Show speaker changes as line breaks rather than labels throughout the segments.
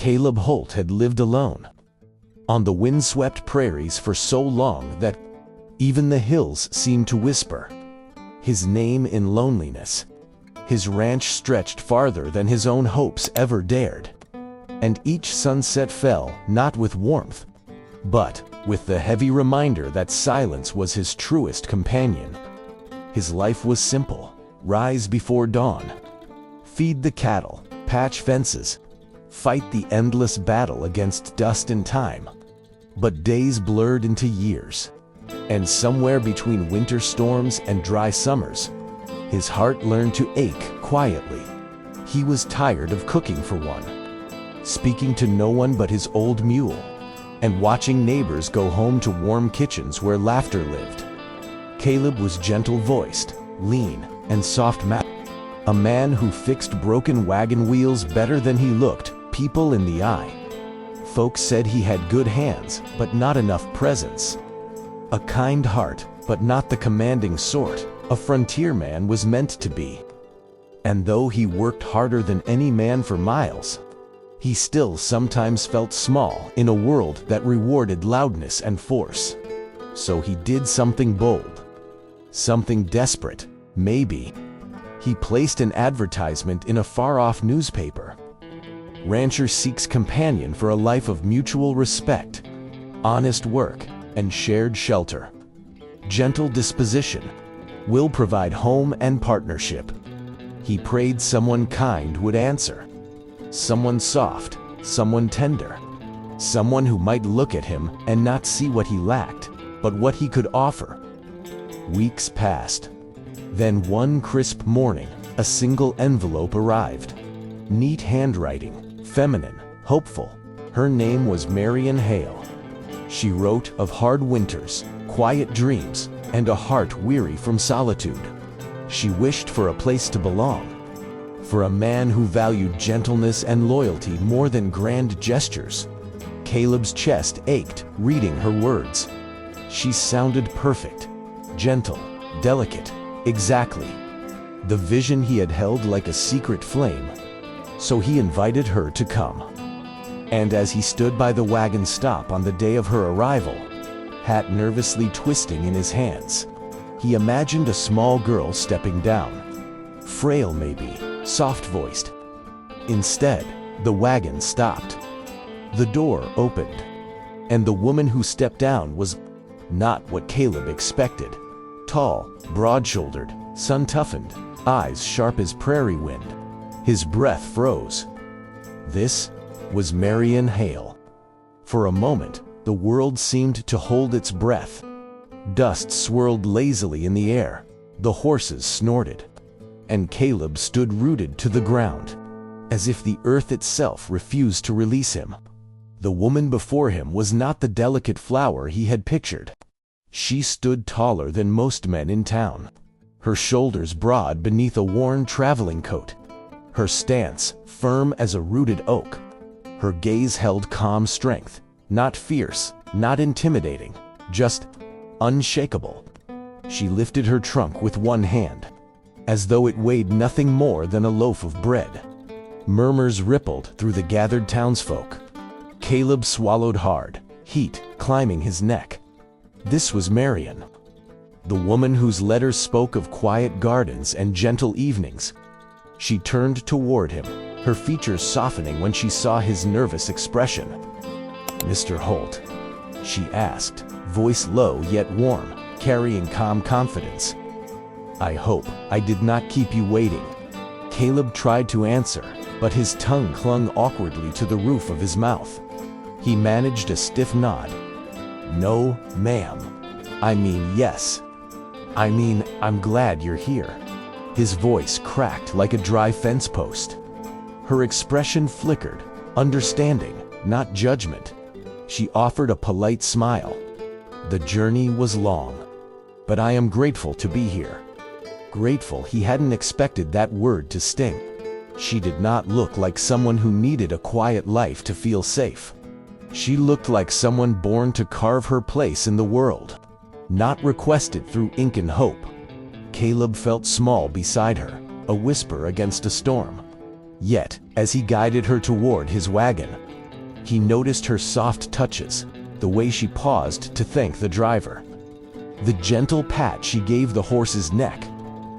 Caleb Holt had lived alone on the windswept prairies for so long that even the hills seemed to whisper his name in loneliness. His ranch stretched farther than his own hopes ever dared, and each sunset fell not with warmth, but with the heavy reminder that silence was his truest companion. His life was simple: rise before dawn, feed the cattle, patch fences, fight the endless battle against dust and time. But days blurred into years, and somewhere between winter storms and dry summers, his heart learned to ache quietly. He was tired of cooking for one, speaking to no one but his old mule, and watching neighbors go home to warm kitchens where laughter lived. Caleb was gentle-voiced, lean, and soft-mouthed, a man who fixed broken wagon wheels better than he looked people in the eye. Folks said he had good hands, but not enough presence. A kind heart, but not the commanding sort a frontierman was meant to be. And though he worked harder than any man for miles, he still sometimes felt small in a world that rewarded loudness and force. So he did something bold, something desperate, maybe. He placed an advertisement in a far-off newspaper. Rancher seeks companion for a life of mutual respect, honest work, and shared shelter. Gentle disposition will provide home and partnership. He prayed someone kind would answer. Someone soft, someone tender. Someone who might look at him and not see what he lacked, but what he could offer. Weeks passed. Then one crisp morning, a single envelope arrived. Neat handwriting, feminine, hopeful. Her name was Marion Hale. She wrote of hard winters, quiet dreams, and a heart weary from solitude. She wished for a place to belong, for a man who valued gentleness and loyalty more than grand gestures. Caleb's chest ached reading her words. She sounded perfect, gentle, delicate, exactly the vision he had held like a secret flame. So he invited her to come. And as he stood by the wagon stop on the day of her arrival, hat nervously twisting in his hands, he imagined a small girl stepping down. Frail maybe, soft-voiced. Instead, the wagon stopped. The door opened, and the woman who stepped down was not what Caleb expected. Tall, broad-shouldered, sun-toughened, eyes sharp as prairie wind. His breath froze. This was Marion Hale. For a moment, the world seemed to hold its breath. Dust swirled lazily in the air. The horses snorted. And Caleb stood rooted to the ground, as if the earth itself refused to release him. The woman before him was not the delicate flower he had pictured. She stood taller than most men in town, her shoulders broad beneath a worn traveling coat, her stance firm as a rooted oak. Her gaze held calm strength, not fierce, not intimidating, just unshakable. She lifted her trunk with one hand, as though it weighed nothing more than a loaf of bread. Murmurs rippled through the gathered townsfolk. Caleb swallowed hard, heat climbing his neck. This was Marion, the woman whose letters spoke of quiet gardens and gentle evenings. She turned toward him, her features softening when she saw his nervous expression. "Mr. Holt?" she asked, voice low yet warm, carrying calm confidence. "I hope I did not keep you waiting." Caleb tried to answer, but his tongue clung awkwardly to the roof of his mouth. He managed a stiff nod. "No, ma'am. I mean, yes. I mean, I'm glad you're here." His voice cracked like a dry fence post. Her expression flickered, understanding, not judgment. She offered a polite smile. "The journey was long, but I am grateful to be here." Grateful he hadn't expected that word to sting. She did not look like someone who needed a quiet life to feel safe. She looked like someone born to carve her place in the world, not requested through ink and hope. Caleb felt small beside her, a whisper against a storm. Yet, as he guided her toward his wagon, He noticed her soft touches, the way she paused to thank the driver, the gentle pat she gave the horse's neck,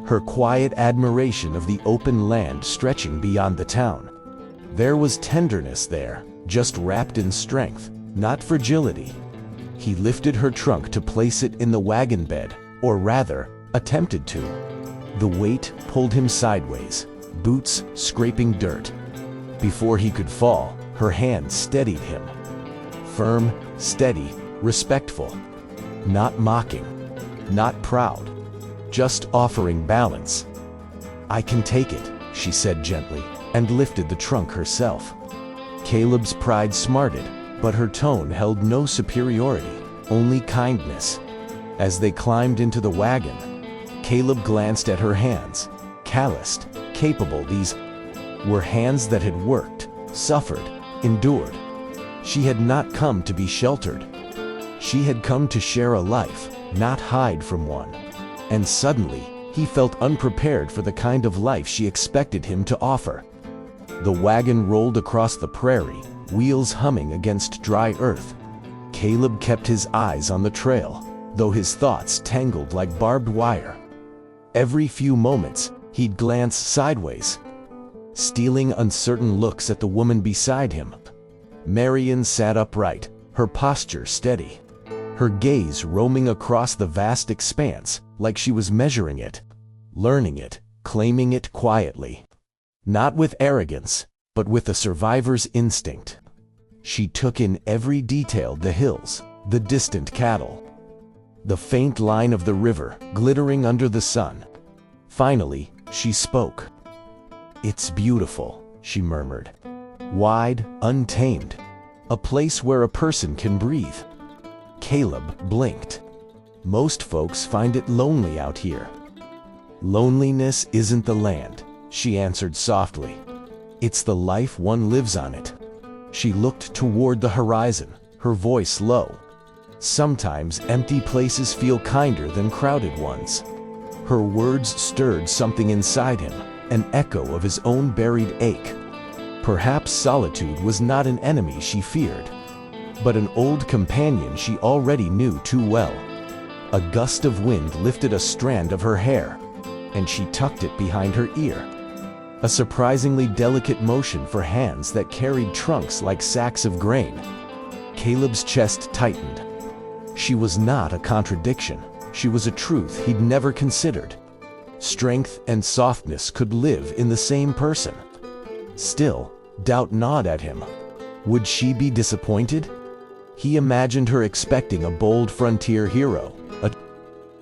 her quiet admiration of the open land stretching beyond the town. There was tenderness there, just wrapped in strength, not fragility. He lifted her trunk to place it in the wagon bed, or rather, attempted to. The weight pulled him sideways, boots scraping dirt. Before he could fall, her hand steadied him. Firm, steady, respectful. Not mocking, not proud, just offering balance. "I can take it," she said gently, and lifted the trunk herself. Caleb's pride smarted, but her tone held no superiority, only kindness. As they climbed into the wagon, Caleb glanced at her hands, calloused, capable. These were hands that had worked, suffered, endured. She had not come to be sheltered. She had come to share a life, not hide from one. And suddenly, he felt unprepared for the kind of life she expected him to offer. The wagon rolled across the prairie, wheels humming against dry earth. Caleb kept his eyes on the trail, though his thoughts tangled like barbed wire. Every few moments, he'd glance sideways, stealing uncertain looks at the woman beside him. Marion sat upright, her posture steady, her gaze roaming across the vast expanse like she was measuring it, learning it, claiming it quietly. Not with arrogance, but with a survivor's instinct. She took in every detail: the hills, the distant cattle, the faint line of the river glittering under the sun. Finally, she spoke. "It's beautiful," she murmured. "Wide, untamed. A place where a person can breathe." Caleb blinked. "Most folks find it lonely out here." "Loneliness isn't the land," she answered softly. "It's the life one lives on it." She looked toward the horizon, her voice low. "Sometimes empty places feel kinder than crowded ones." Her words stirred something inside him, an echo of his own buried ache. Perhaps solitude was not an enemy she feared, but an old companion she already knew too well. A gust of wind lifted a strand of her hair, and she tucked it behind her ear. A surprisingly delicate motion for hands that carried trunks like sacks of grain. Caleb's chest tightened. She was not a contradiction. She was a truth he'd never considered. Strength and softness could live in the same person. Still, doubt gnawed at him. Would she be disappointed? He imagined her expecting a bold frontier hero, a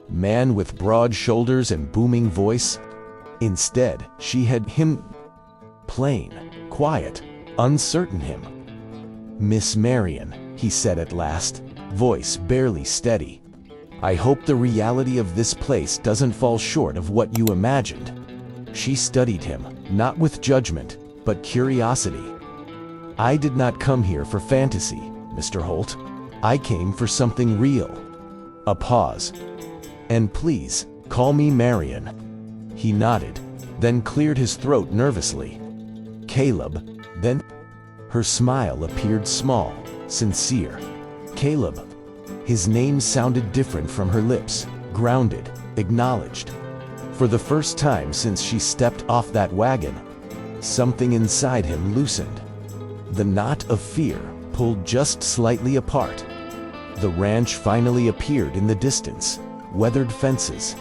man with broad shoulders and booming voice. Instead, she had him, plain, quiet, uncertain him. "Miss Marion," he said at last, voice barely steady. "I hope the reality of this place doesn't fall short of what you imagined." She studied him, not with judgment, but curiosity. "I did not come here for fantasy, Mr. Holt. I came for something real." A pause. "And please, call me Marion." He nodded, then cleared his throat nervously. "Caleb, then?" Her smile appeared small, sincere. "Caleb." His name sounded different from her lips, grounded, acknowledged. For the first time since she stepped off that wagon, something inside him loosened. The knot of fear pulled just slightly apart. The ranch finally appeared in the distance, weathered fences,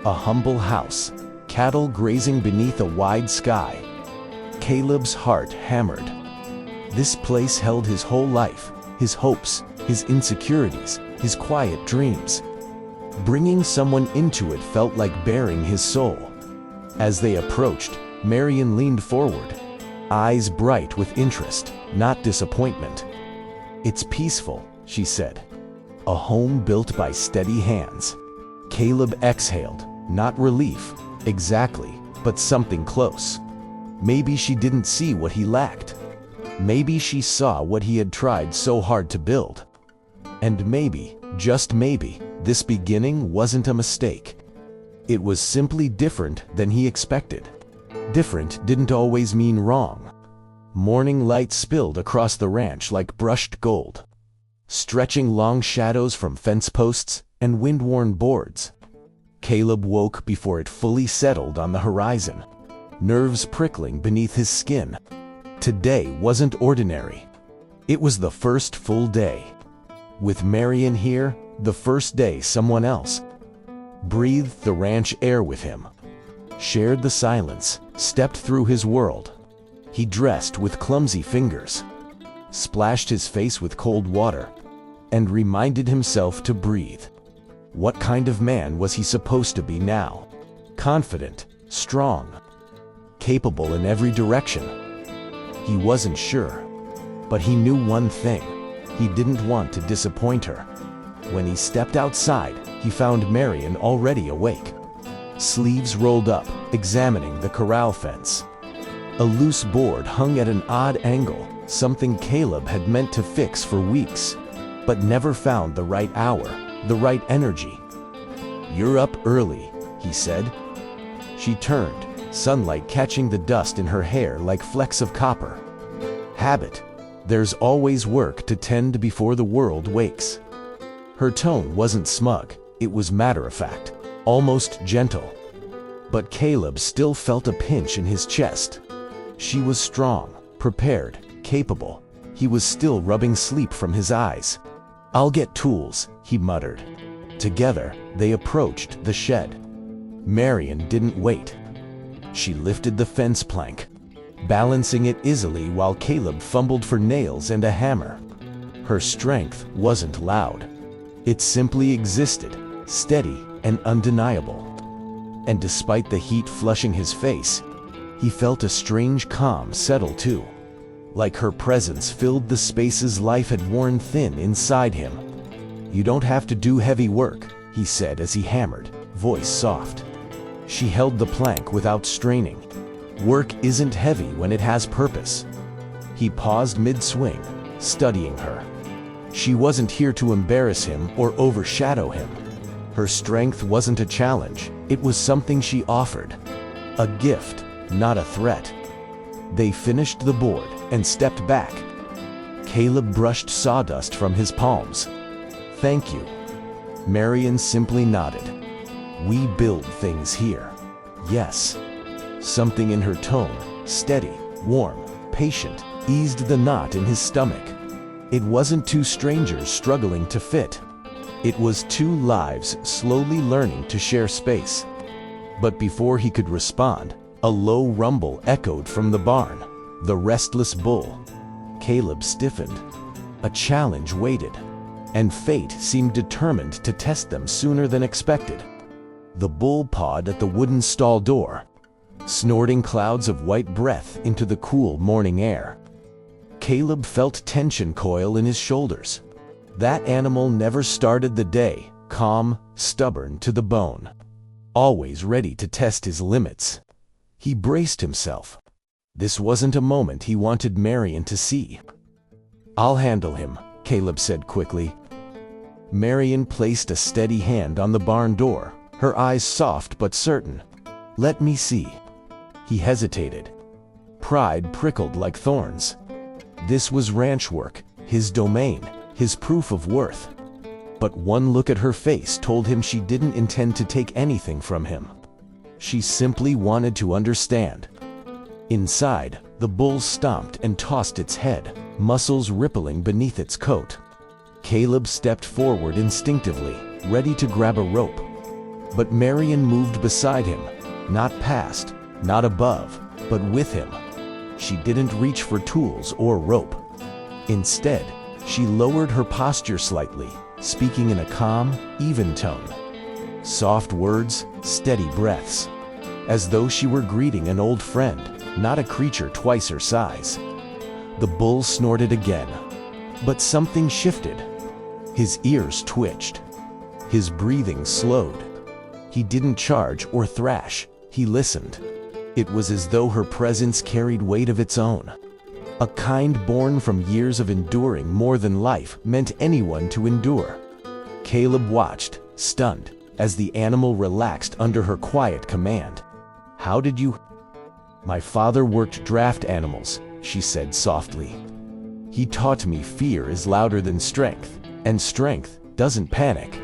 a humble house, cattle grazing beneath a wide sky. Caleb's heart hammered. This place held his whole life, his hopes, his insecurities, his quiet dreams. Bringing someone into it felt like bearing his soul. As they approached, Marion leaned forward, eyes bright with interest, not disappointment. "It's peaceful," she said. "A home built by steady hands." Caleb exhaled, not relief, exactly, but something close. Maybe she didn't see what he lacked. Maybe she saw what he had tried so hard to build. And maybe, just maybe, this beginning wasn't a mistake. It was simply different than he expected. Different didn't always mean wrong. Morning light spilled across the ranch like brushed gold, stretching long shadows from fence posts and wind-worn boards. Caleb woke before it fully settled on the horizon, nerves prickling beneath his skin. Today wasn't ordinary. It was the first full day. With Marion here, the first day someone else breathed the ranch air with him, shared the silence, stepped through his world. He dressed with clumsy fingers, splashed his face with cold water, and reminded himself to breathe. What kind of man was he supposed to be now? Confident, strong, capable in every direction. He wasn't sure, but he knew one thing. He didn't want to disappoint her. When he stepped outside, he found Marion already awake, sleeves rolled up, examining the corral fence. A loose board hung at an odd angle, something Caleb had meant to fix for weeks, but never found the right hour, the right energy. "You're up early," he said. She turned, sunlight catching the dust in her hair like flecks of copper. "Habit. There's always work to tend before the world wakes." Her tone wasn't smug, it was matter-of-fact, almost gentle. But Caleb still felt a pinch in his chest. She was strong, prepared, capable. He was still rubbing sleep from his eyes. "I'll get tools," he muttered. Together, they approached the shed. Marion didn't wait. She lifted the fence plank, balancing it easily while Caleb fumbled for nails and a hammer. Her strength wasn't loud. It simply existed, steady and undeniable. And despite the heat flushing his face, he felt a strange calm settle too. Like her presence filled the spaces life had worn thin inside him. "You don't have to do heavy work," he said as he hammered, voice soft. She held the plank without straining. "Work isn't heavy when it has purpose." He paused mid-swing, studying her. She wasn't here to embarrass him or overshadow him. Her strength wasn't a challenge, it was something she offered. A gift, not a threat. They finished the board and stepped back. Caleb brushed sawdust from his palms. "Thank you." Marion simply nodded. "We build things here." "Yes." Something in her tone, steady, warm, patient, eased the knot in his stomach. It wasn't two strangers struggling to fit. It was two lives slowly learning to share space. But before he could respond, a low rumble echoed from the barn. The restless bull. Caleb stiffened. A challenge waited, and fate seemed determined to test them sooner than expected. The bull pawed at the wooden stall door, snorting clouds of white breath into the cool morning air. Caleb felt tension coil in his shoulders. That animal never started the day, calm, stubborn to the bone, always ready to test his limits. He braced himself. This wasn't a moment he wanted Marion to see. "I'll handle him," Caleb said quickly. Marion placed a steady hand on the barn door, her eyes soft but certain. "Let me see." He hesitated. Pride prickled like thorns. This was ranch work, his domain, his proof of worth. But one look at her face told him she didn't intend to take anything from him. She simply wanted to understand. Inside, the bull stomped and tossed its head, muscles rippling beneath its coat. Caleb stepped forward instinctively, ready to grab a rope. But Marion moved beside him, not past, not above, but with him. She didn't reach for tools or rope. Instead, she lowered her posture slightly, speaking in a calm, even tone. Soft words, steady breaths, as though she were greeting an old friend, not a creature twice her size. The bull snorted again, but something shifted. His ears twitched. His breathing slowed. He didn't charge or thrash, he listened. It was as though her presence carried weight of its own. A kind born from years of enduring more than life meant anyone to endure. Caleb watched, stunned, as the animal relaxed under her quiet command. "How did you—" "My father worked draft animals," she said softly. "He taught me fear is louder than strength, and strength doesn't panic."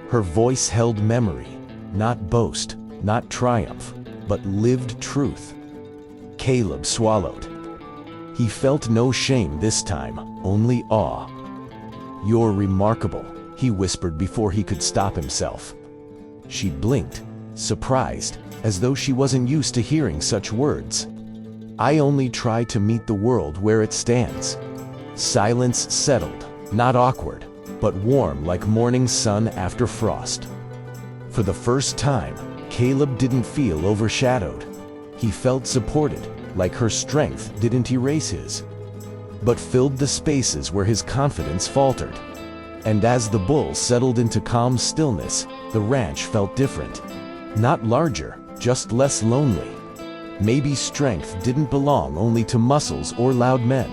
Her voice held memory, not boast, not triumph, but lived truth. Caleb swallowed. He felt no shame this time, only awe. "You're remarkable," he whispered before he could stop himself. She blinked, surprised, as though she wasn't used to hearing such words. "I only try to meet the world where it stands." Silence settled, not awkward, but warm like morning sun after frost. For the first time, Caleb didn't feel overshadowed. He felt supported, like her strength didn't erase his, but filled the spaces where his confidence faltered. And as the bull settled into calm stillness, the ranch felt different. Not larger, just less lonely. Maybe strength didn't belong only to muscles or loud men.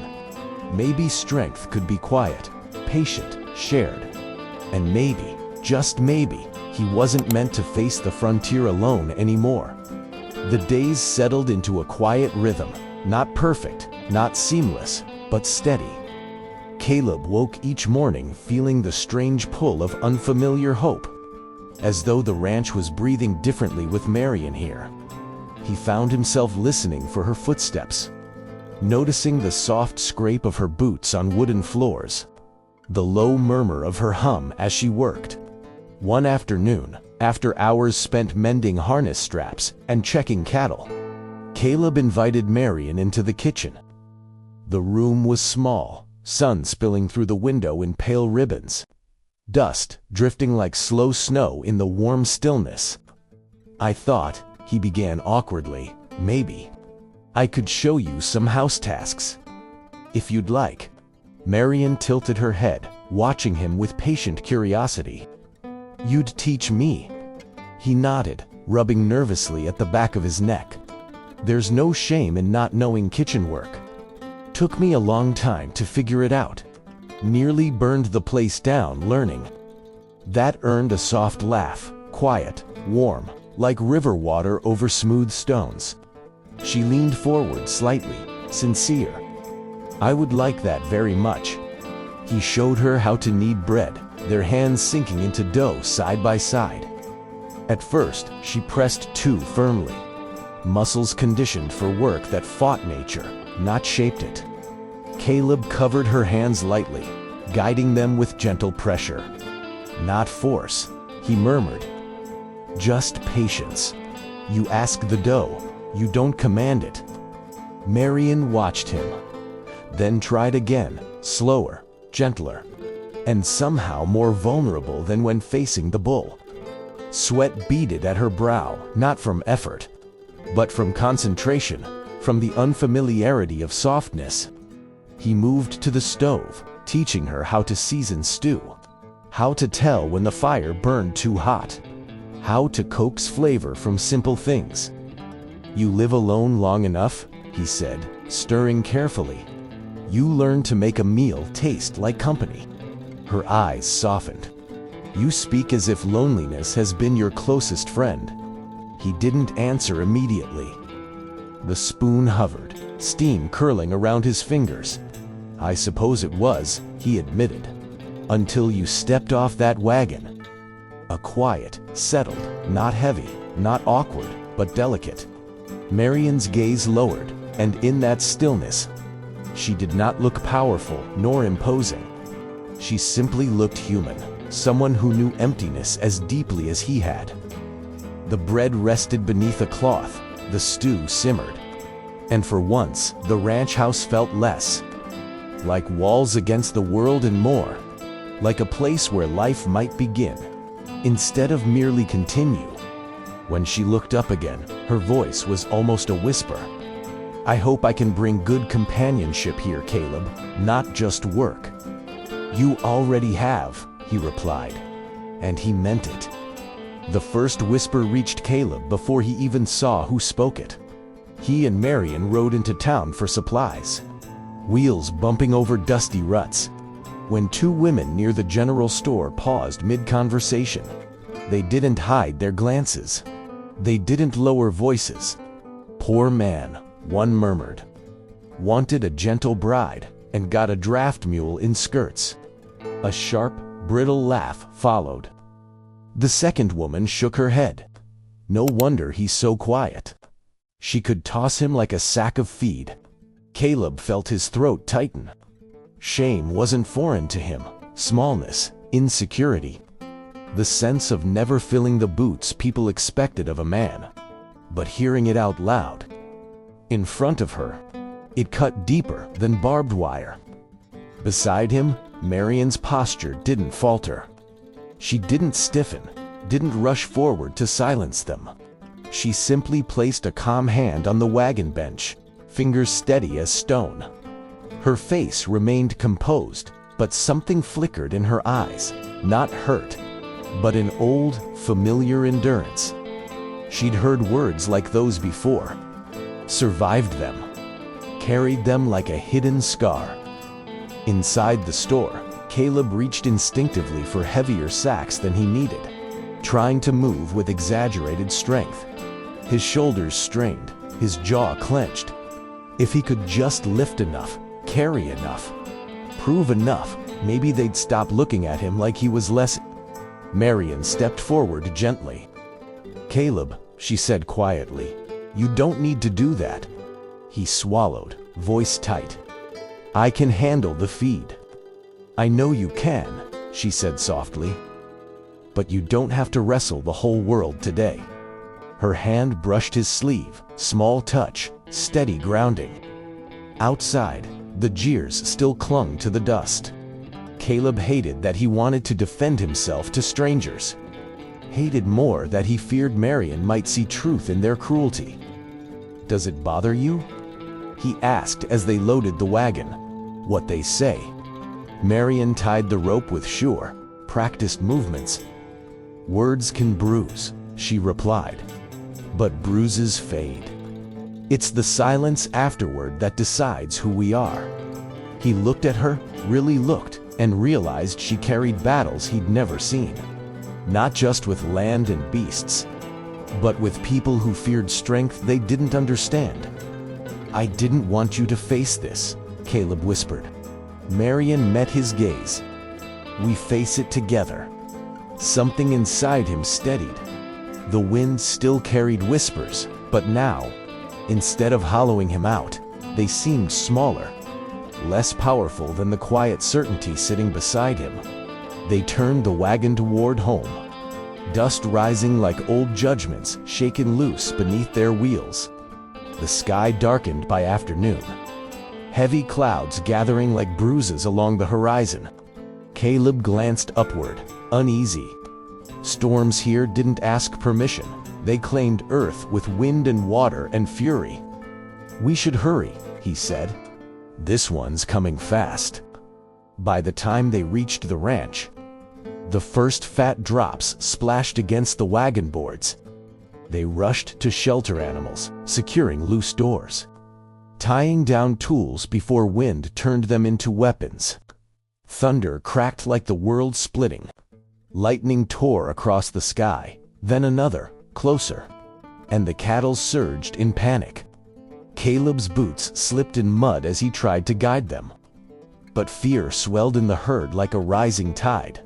Maybe strength could be quiet, patient, shared. And maybe, just maybe, he wasn't meant to face the frontier alone anymore. The days settled into a quiet rhythm, not perfect, not seamless, but steady. Caleb woke each morning feeling the strange pull of unfamiliar hope, as though the ranch was breathing differently with Marion here. He found himself listening for her footsteps, noticing the soft scrape of her boots on wooden floors, the low murmur of her hum as she worked. One afternoon, after hours spent mending harness straps and checking cattle, Caleb invited Marion into the kitchen. The room was small, sun spilling through the window in pale ribbons, dust drifting like slow snow in the warm stillness. "I thought," he began awkwardly, "maybe I could show you some house tasks, if you'd like." Marion tilted her head, watching him with patient curiosity. "You'd teach me?" He nodded, rubbing nervously at the back of his neck. "There's no shame in not knowing kitchen work. Took me a long time to figure it out. Nearly burned the place down learning." That earned a soft laugh, quiet, warm, like river water over smooth stones. She leaned forward slightly, sincere. "I would like that very much." He showed her how to knead bread, their hands sinking into dough side by side. At first, she pressed too firmly. Muscles conditioned for work that fought nature, not shaped it. Caleb covered her hands lightly, guiding them with gentle pressure. "Not force," he murmured. "Just patience. You ask the dough, you don't command it." Marion watched him, then tried again, slower, gentler, and somehow more vulnerable than when facing the bull. Sweat beaded at her brow, not from effort, but from concentration, from the unfamiliarity of softness. He moved to the stove, teaching her how to season stew, how to tell when the fire burned too hot, how to coax flavor from simple things. "You live alone long enough," he said, stirring carefully. "You learn to make a meal taste like company." Her eyes softened. "You speak as if loneliness has been your closest friend." He didn't answer immediately. The spoon hovered, steam curling around his fingers. "I suppose it was," he admitted, "until you stepped off that wagon." A quiet, settled, not heavy, not awkward, but delicate. Marion's gaze lowered, and in that stillness, she did not look powerful nor imposing. She simply looked human, someone who knew emptiness as deeply as he had. The bread rested beneath a cloth, the stew simmered, and for once, the ranch house felt less like walls against the world and more like a place where life might begin, instead of merely continue. When she looked up again, her voice was almost a whisper. "I hope I can bring good companionship here, Caleb, not just work." "You already have," he replied, and he meant it. The first whisper reached Caleb before he even saw who spoke it. He and Marion rode into town for supplies, wheels bumping over dusty ruts. When two women near the general store paused mid-conversation, they didn't hide their glances. They didn't lower voices. "Poor man," one murmured. wanted a gentle bride, and got a draft mule in skirts. A sharp, brittle laugh followed. The second woman shook her head. No wonder he's so quiet. She could toss him like a sack of feed. Caleb felt his throat tighten. Shame wasn't foreign to him. Smallness, insecurity. The sense of never filling the boots people expected of a man. But hearing it out loud, in front of her, it cut deeper than barbed wire. Beside him, Marion's posture didn't falter. She didn't stiffen, didn't rush forward to silence them. She simply placed a calm hand on the wagon bench, fingers steady as stone. Her face remained composed, but something flickered in her eyes, not hurt, but an old, familiar endurance. She'd heard words like those before, survived them, carried them like a hidden scar. Inside the store, Caleb reached instinctively for heavier sacks than he needed, trying to move with exaggerated strength. His shoulders strained, his jaw clenched. If he could just lift enough, carry enough, prove enough, maybe they'd stop looking at him like he was less. Marion stepped forward gently. "Caleb," she said quietly, "you don't need to do that." He swallowed, voice tight. "I can handle the feed." "I know you can," she said softly. "But you don't have to wrestle the whole world today." Her hand brushed his sleeve, small touch, steady grounding. Outside, the jeers still clung to the dust. Caleb hated that he wanted to defend himself to strangers. Hated more that he feared Marion might see truth in their cruelty. "Does it bother you?" he asked as they loaded the wagon. "What they say?" Marion tied the rope with sure, practiced movements. "Words can bruise," she replied, "but bruises fade. It's the silence afterward that decides who we are." He looked at her, really looked, and realized she carried battles he'd never seen. Not just with land and beasts, but with people who feared strength they didn't understand. "I didn't want you to face this," Caleb whispered. Marion met his gaze. "We face it together." Something inside him steadied. The wind still carried whispers, but now, instead of hollowing him out, they seemed smaller, less powerful than the quiet certainty sitting beside him. They turned the wagon toward home, dust rising like old judgments shaken loose beneath their wheels. The sky darkened by afternoon, heavy clouds gathering like bruises along the horizon. Caleb glanced upward, uneasy. Storms here didn't ask permission. They claimed Earth with wind and water and fury. "We should hurry," he said. "This one's coming fast." By the time they reached the ranch, the first fat drops splashed against the wagon boards. They rushed to shelter animals, securing loose doors, tying down tools before wind turned them into weapons. Thunder cracked like the world splitting. Lightning tore across the sky, then another, closer, and the cattle surged in panic. Caleb's boots slipped in mud as he tried to guide them. But fear swelled in the herd like a rising tide.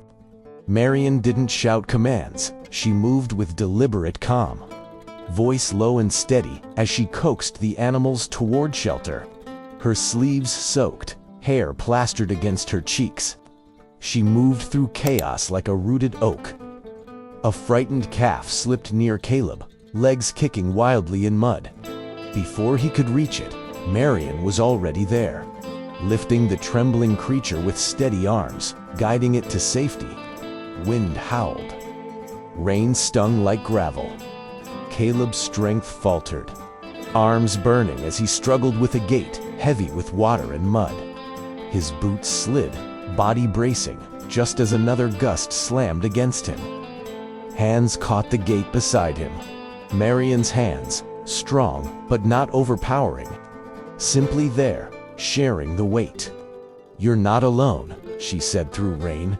Marion didn't shout commands, she moved with deliberate calm, voice low and steady as she coaxed the animals toward shelter. Her sleeves soaked, hair plastered against her cheeks. She moved through chaos like a rooted oak. A frightened calf slipped near Caleb, legs kicking wildly in mud. Before he could reach it, Marion was already there, lifting the trembling creature with steady arms, guiding it to safety. Wind howled. Rain stung like gravel. Caleb's strength faltered, arms burning as he struggled with a gait heavy with water and mud. His boots slid, body bracing, just as another gust slammed against him. Hands caught the gate beside him. Marion's hands, strong but not overpowering, simply there, sharing the weight. "You're not alone," she said through rain.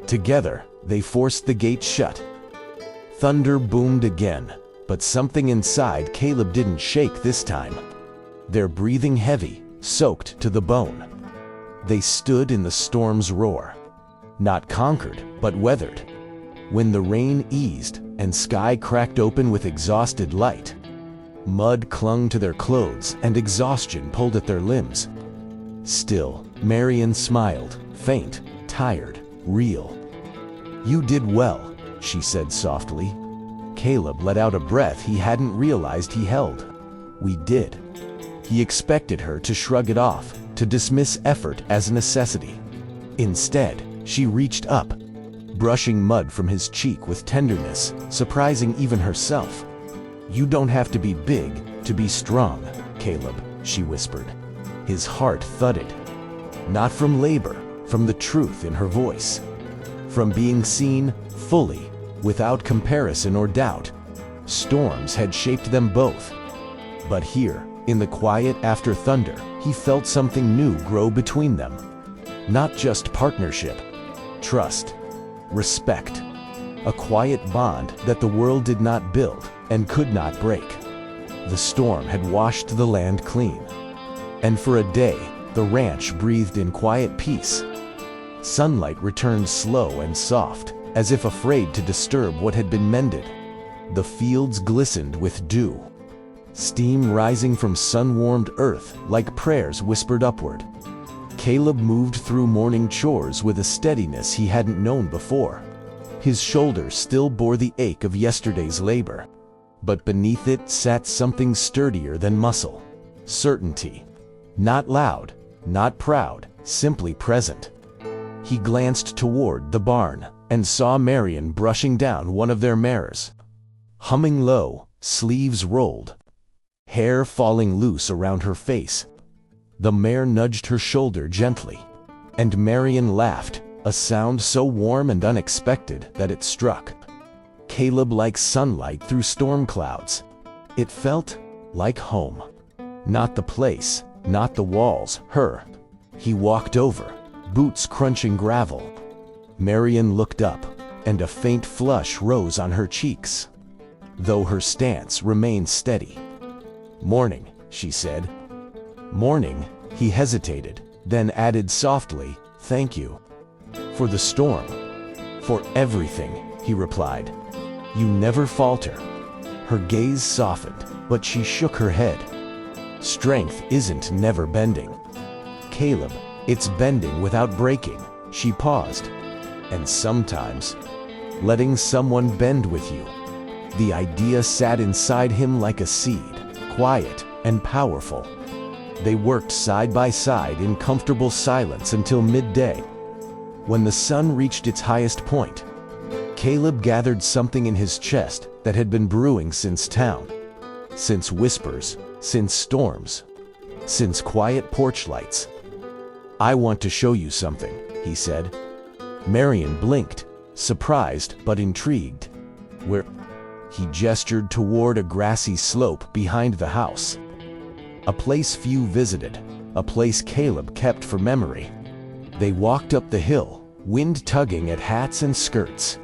Together, they forced the gate shut. Thunder boomed again, but something inside Caleb didn't shake this time. Their breathing heavy, soaked to the bone. They stood in the storm's roar, not conquered, but weathered. When the rain eased and sky cracked open with exhausted light, mud clung to their clothes and exhaustion pulled at their limbs. Still, Marion smiled, faint, tired, real. "You did well," she said softly. Caleb let out a breath he hadn't realized he held. "We did." He expected her to shrug it off, to dismiss effort as a necessity. Instead, she reached up, brushing mud from his cheek with tenderness, surprising even herself. "You don't have to be big to be strong, Caleb," she whispered. His heart thudded. Not from labor, from the truth in her voice. From being seen fully, without comparison or doubt. Storms had shaped them both. But here, in the quiet after thunder, he felt something new grow between them. Not just partnership, trust, respect. A quiet bond that the world did not build and could not break. The storm had washed the land clean. And for a day, the ranch breathed in quiet peace. Sunlight returned slow and soft, as if afraid to disturb what had been mended. The fields glistened with dew, steam rising from sun-warmed earth like prayers whispered upward. Caleb moved through morning chores with a steadiness he hadn't known before. His shoulders still bore the ache of yesterday's labor, but beneath it sat something sturdier than muscle. Certainty. Not loud, not proud, simply present. He glanced toward the barn and saw Marion brushing down one of their mares. Humming low, sleeves rolled, hair falling loose around her face. The mare nudged her shoulder gently, and Marion laughed, a sound so warm and unexpected that it struck Caleb like sunlight through storm clouds. It felt like home. Not the place, not the walls, her. He walked over, boots crunching gravel. Marion looked up, and a faint flush rose on her cheeks, though her stance remained steady. "Morning," she said. "Morning," he hesitated, then added softly, "Thank you." "For the storm." "For everything," he replied. "You never falter." Her gaze softened, but she shook her head. "Strength isn't never bending, Caleb, it's bending without breaking." She paused. "And sometimes, letting someone bend with you." The idea sat inside him like a seed, quiet and powerful. They worked side by side in comfortable silence until midday. When the sun reached its highest point, Caleb gathered something in his chest that had been brewing since town. Since whispers, since storms, since quiet porch lights. "I want to show you something," he said. Marion blinked, surprised but intrigued. "Where?" He gestured toward a grassy slope behind the house. A place few visited, a place Caleb kept for memory. They walked up the hill, wind tugging at hats and skirts,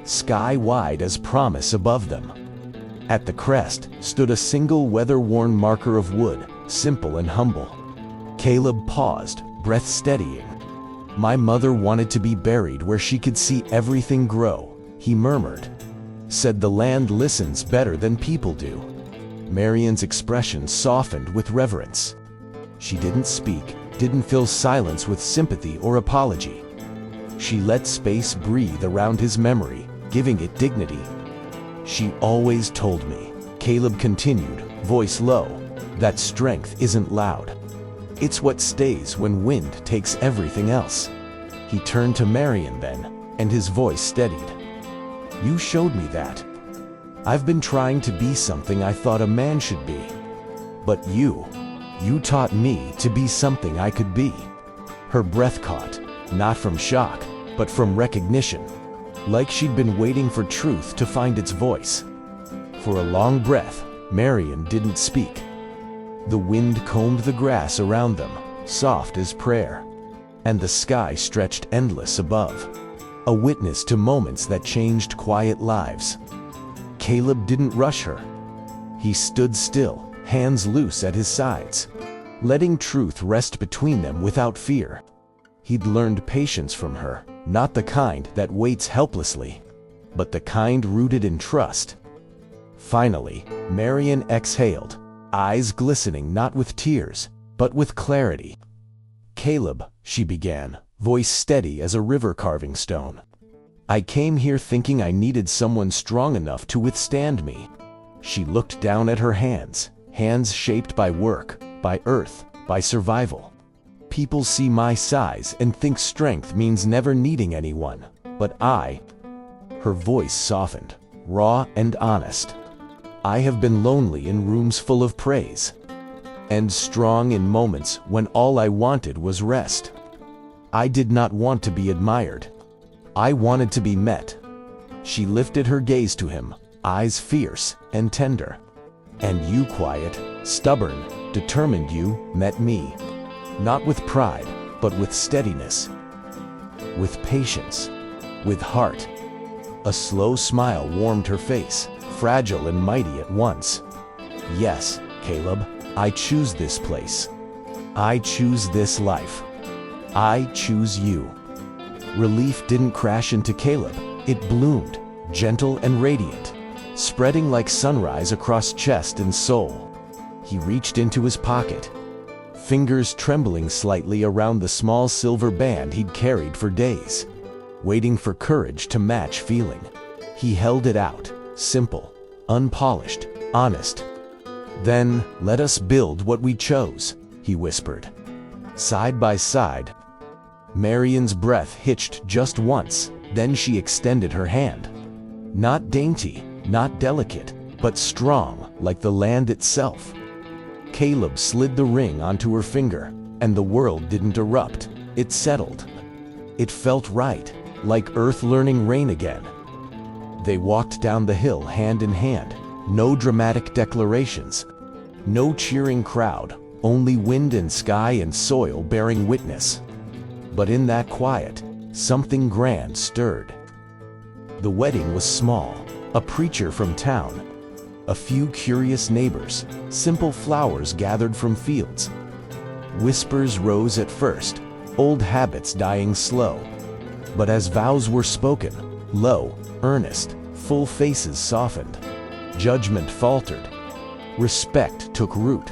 sky wide as promise above them. At the crest stood a single weather-worn marker of wood, simple and humble. Caleb paused, breath steadying. "My mother wanted to be buried where she could see everything grow," he murmured. "Said the land listens better than people do." Marion's expression softened with reverence. She didn't speak, didn't fill silence with sympathy or apology. She let space breathe around his memory, giving it dignity. "She always told me," Caleb continued, voice low, "that strength isn't loud. It's what stays when wind takes everything else." He turned to Marion then, and his voice steadied. "You showed me that. I've been trying to be something I thought a man should be. But you taught me to be something I could be." Her breath caught, not from shock, but from recognition, like she'd been waiting for truth to find its voice. For a long breath, Marion didn't speak. The wind combed the grass around them, soft as prayer, and the sky stretched endless above, a witness to moments that changed quiet lives. Caleb didn't rush her. He stood still, hands loose at his sides. letting truth rest between them without fear. He'd learned patience from her, not the kind that waits helplessly, but the kind rooted in trust. Finally, Marion exhaled, eyes glistening not with tears, but with clarity. "Caleb," she began, voice steady as a river carving stone. "I came here thinking I needed someone strong enough to withstand me." She looked down at her hands, hands shaped by work, by earth, by survival. "People see my size and think strength means never needing anyone, but I—" Her voice softened, raw and honest. "I have been lonely in rooms full of praise, and strong in moments when all I wanted was rest. I did not want to be admired. I wanted to be met." She lifted her gaze to him, eyes fierce and tender. "And you, quiet, stubborn, determined, you met me. Not with pride, but with steadiness. With patience. With heart." A slow smile warmed her face, fragile and mighty at once. "Yes, Caleb, I choose this place. I choose this life. I choose you." Relief didn't crash into Caleb. It bloomed, gentle and radiant, spreading like sunrise across chest and soul. He reached into his pocket, fingers trembling slightly around the small silver band he'd carried for days, waiting for courage to match feeling. He held it out, simple, unpolished, honest. "Then, let us build what we chose," he whispered. Side by side. Marion's breath hitched just once, then she extended her hand. Not dainty, not delicate, but strong, like the land itself. Caleb slid the ring onto her finger, and the world didn't erupt. It settled. It felt right, like earth learning rain again. They walked down the hill hand in hand, no dramatic declarations, no cheering crowd, only wind and sky and soil bearing witness. But in that quiet, something grand stirred. The wedding was small, a preacher from town, a few curious neighbors, simple flowers gathered from fields. Whispers rose at first, old habits dying slow. But as vows were spoken, low, earnest, full faces softened. Judgment faltered. Respect took root.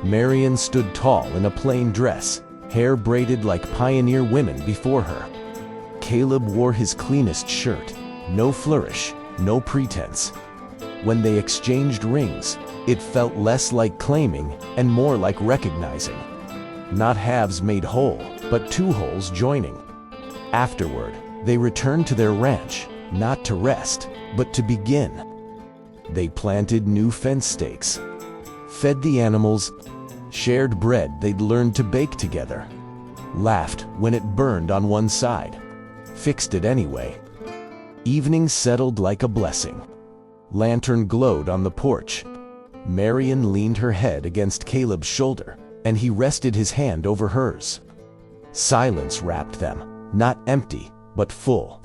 Marion stood tall in a plain dress, hair braided like pioneer women before her. Caleb wore his cleanest shirt, no flourish, no pretense. When they exchanged rings, it felt less like claiming and more like recognizing. Not halves made whole, but two wholes joining. Afterward, they returned to their ranch, not to rest, but to begin. They planted new fence stakes, fed the animals, shared bread they'd learned to bake together, laughed when it burned on one side, fixed it anyway. Evening settled like a blessing. Lantern glowed on the porch. Marion leaned her head against Caleb's shoulder, and he rested his hand over hers. Silence wrapped them, not empty, but full.